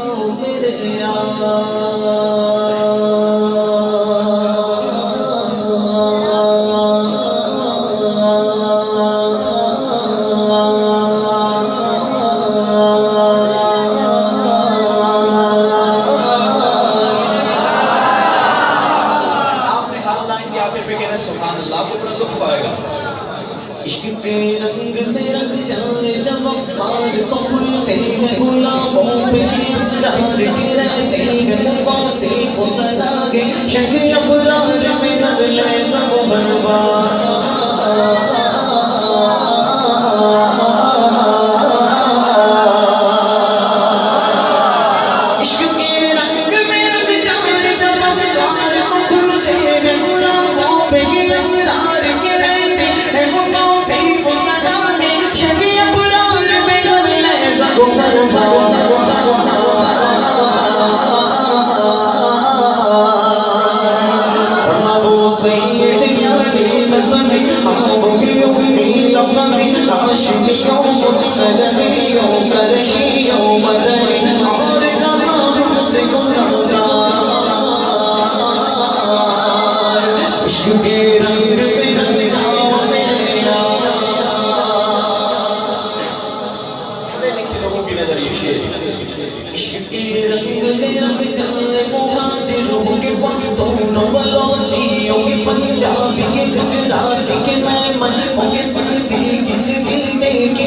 जाओ मेरे सुभान अल्लाह को बड़ा लुत्फ आएगा। इश्क के रंग में रंग जाए जब अफ़कार तो खुलते हैं गुलाबों पे असरार गिरते हैं लबों से फुसला के शह अबरार में रब ले सब बर्बाद।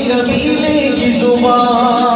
कबीले की जुबान